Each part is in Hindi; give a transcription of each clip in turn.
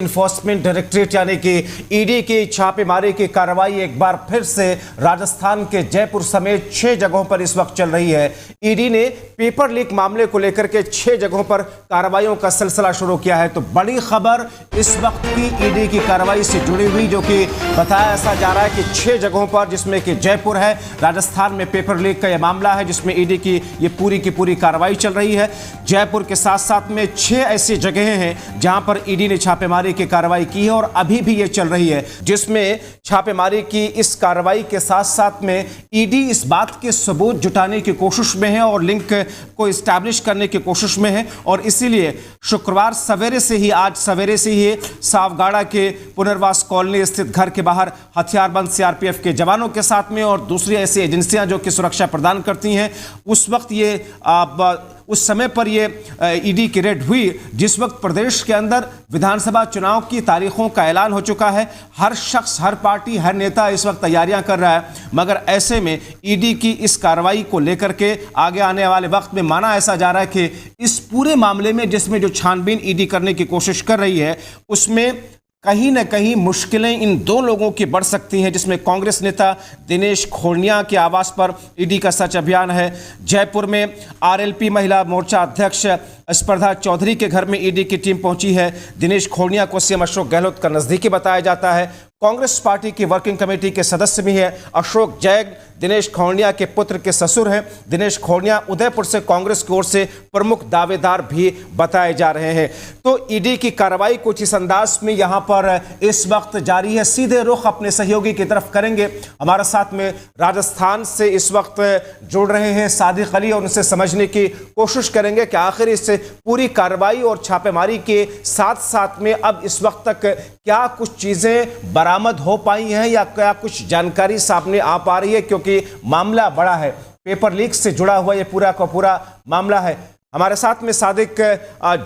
इन्फोर्समेंट डायरेक्टरेट यानी कि ईडी की छापेमारी की कार्रवाई एक बार फिर से राजस्थान के जयपुर समेत 6 जगहों पर इस वक्त चल रही है। ईडी ने पेपर लीक मामले को लेकर के 6 जगहों पर कार्रवाइयों का सिलसिला शुरू किया है। तो बड़ी खबर इस वक्त की ईडी की कार्रवाई से जुड़ी हुई, जो कि बताया ऐसा जा रहा है कि 6 जगहों पर, जिसमें कि जयपुर है, राजस्थान में पेपर लीक का यह मामला है जिसमें ईडी की ये पूरी की पूरी कार्रवाई चल रही है। जयपुर के साथ साथ में 6 ऐसी जगहें हैं जहां पर ईडी ने छापेमारी की कार्रवाई की है और अभी भी ये चल रही है, जिसमें छापेमारी की इस कार्रवाई के साथ साथ में ईडी इस बात के सबूत जुटाने की कोशिश में है और लिंक को एस्टैब्लिश करने की कोशिश में है। और इसीलिए शुक्रवार सवेरे से ही, आज सवेरे से ही सावगाड़ा के पुनर्वास कॉलोनी स्थित घर के बाहर हथियारबंद सीआरपीएफ के जवानों के साथ में और दूसरी ऐसी एजेंसियां जो कि सुरक्षा प्रदान करती हैं, उस वक्त उस समय पर ये ईडी की रेड हुई जिस वक्त प्रदेश के अंदर विधानसभा चुनाव की तारीखों का ऐलान हो चुका है। हर शख्स, हर पार्टी, हर नेता इस वक्त तैयारियां कर रहा है, मगर ऐसे में ईडी की इस कार्रवाई को लेकर के आगे आने वाले वक्त में माना ऐसा जा रहा है कि इस पूरे मामले में जिसमें जो छानबीन ईडी करने की कोशिश कर रही है, उसमें कहीं न कहीं मुश्किलें इन दो लोगों की बढ़ सकती हैं, जिसमें कांग्रेस नेता दिनेश खोड़निया के आवास पर ईडी का सर्च अभियान है। जयपुर में आरएलपी महिला मोर्चा अध्यक्ष स्पर्धा चौधरी के घर में ईडी की टीम पहुंची है। दिनेश खोड़निया को सीएम अशोक गहलोत का नजदीकी बताया जाता है। कांग्रेस पार्टी की वर्किंग कमेटी के सदस्य भी हैं। अशोक जैन दिनेश खोड़निया के पुत्र के ससुर हैं। दिनेश खोड़निया उदयपुर से कांग्रेस की ओर से प्रमुख दावेदार भी बताए जा रहे हैं। तो ईडी की कार्रवाई कुछ इस अंदाज में यहां पर इस वक्त जारी है। सीधे रुख अपने सहयोगी की तरफ करेंगे। हमारे साथ में राजस्थान से इस वक्त जुड़ रहे हैं सादिक अली, और उनसे समझने की कोशिश करेंगे कि आखिर इस पूरी कार्रवाई और छापेमारी के साथ साथ में अब इस वक्त तक क्या कुछ चीजें बरामद हो पाई हैं या क्या कुछ जानकारी सामने आ पा रही है, क्योंकि मामला बड़ा है, पेपर लीक से जुड़ा हुआ ये पूरा का पूरा मामला है। हमारे साथ में सादिक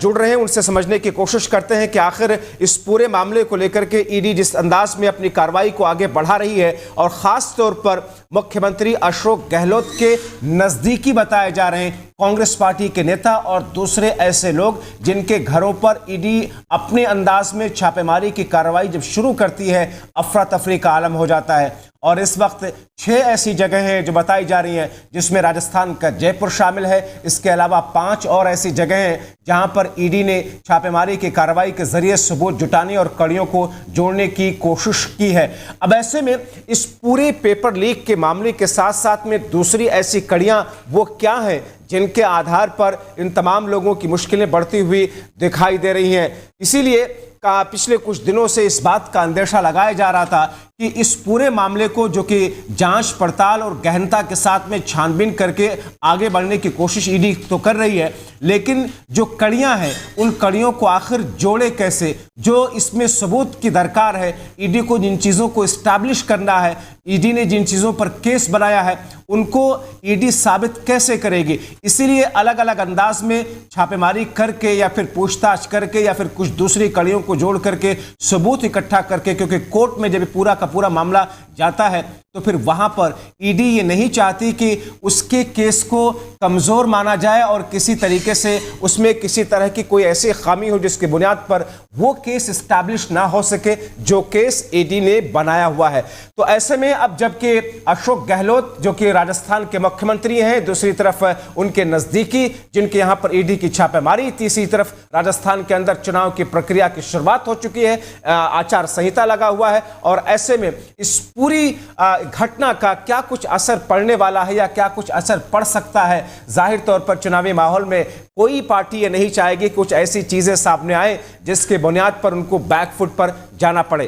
जुड़ रहे हैं, उनसे समझने की कोशिश करते हैं कि आखिर इस पूरे मामले को लेकर के ईडी जिस अंदाज में अपनी कार्रवाई को आगे बढ़ा रही है और खास तौर पर मुख्यमंत्री अशोक गहलोत के नजदीकी बताए जा रहे हैं कांग्रेस पार्टी के नेता और दूसरे ऐसे लोग जिनके घरों पर ईडी अपने अंदाज में छापेमारी की कार्रवाई जब शुरू करती है, अफरा तफरी का आलम हो जाता है। और इस वक्त 6 ऐसी जगह हैं जो बताई जा रही हैं, जिसमें राजस्थान का जयपुर शामिल है। इसके अलावा 5 और ऐसी जगह हैं जहां पर ईडी ने छापेमारी की कार्रवाई के जरिए सबूत जुटाने और कड़ियों को जोड़ने की कोशिश की है। अब ऐसे में इस पूरे पेपर लीक के मामले के साथ साथ में दूसरी ऐसी कड़ियां वो क्या हैं जिनके आधार पर इन तमाम लोगों की मुश्किलें बढ़ती हुई दिखाई दे रही हैं। इसीलिए पिछले कुछ दिनों से इस बात का अंदेशा लगाया जा रहा था कि इस पूरे मामले को, जो कि जांच पड़ताल और गहनता के साथ में छानबीन करके आगे बढ़ने की कोशिश ईडी तो कर रही है, लेकिन जो कड़ियां हैं उन कड़ियों को आखिर जोड़े कैसे, जो इसमें सबूत की दरकार है, ईडी को जिन चीज़ों को इस्टेब्लिश करना है, ईडी ने जिन चीज़ों पर केस बनाया है, उनको ईडी साबित कैसे करेगी। इसीलिए अलग अलग अंदाज में छापेमारी करके या फिर पूछताछ करके या फिर कुछ दूसरी कड़ियों को जोड़ करके सबूत इकट्ठा करके, क्योंकि कोर्ट में जब पूरा का पूरा मामला जाता है तो फिर वहां पर ईडी ये नहीं चाहती कि उसके केस को कमजोर माना जाए और किसी तरीके से उसमें किसी तरह की कोई ऐसी खामी हो जिसकी बुनियाद पर वो केस एस्टैब्लिश ना हो सके जो केस ईडी ने बनाया हुआ है। तो ऐसे में अब जबकि अशोक गहलोत जो कि राजस्थान के मुख्यमंत्री हैं, दूसरी तरफ उनके नजदीकी जिनके यहां पर ईडी की छापेमारी, तीसरी तरफ राजस्थान के अंदर चुनाव की प्रक्रिया की शुरुआत हो चुकी है, आचार संहिता लगा हुआ है, और ऐसे में इस पूरी घटना का क्या कुछ असर पड़ने वाला है या क्या कुछ असर पड़ सकता है। जाहिर तौर पर चुनावी माहौल में कोई पार्टी ये नहीं चाहेगी कुछ ऐसी चीजें सामने आए जिसके बुनियाद पर उनको बैकफुट पर जाना पड़े।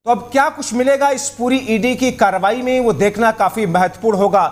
तो अब क्या कुछ मिलेगा इस पूरी ईडी की कार्रवाई में, वो देखना काफी महत्वपूर्ण होगा।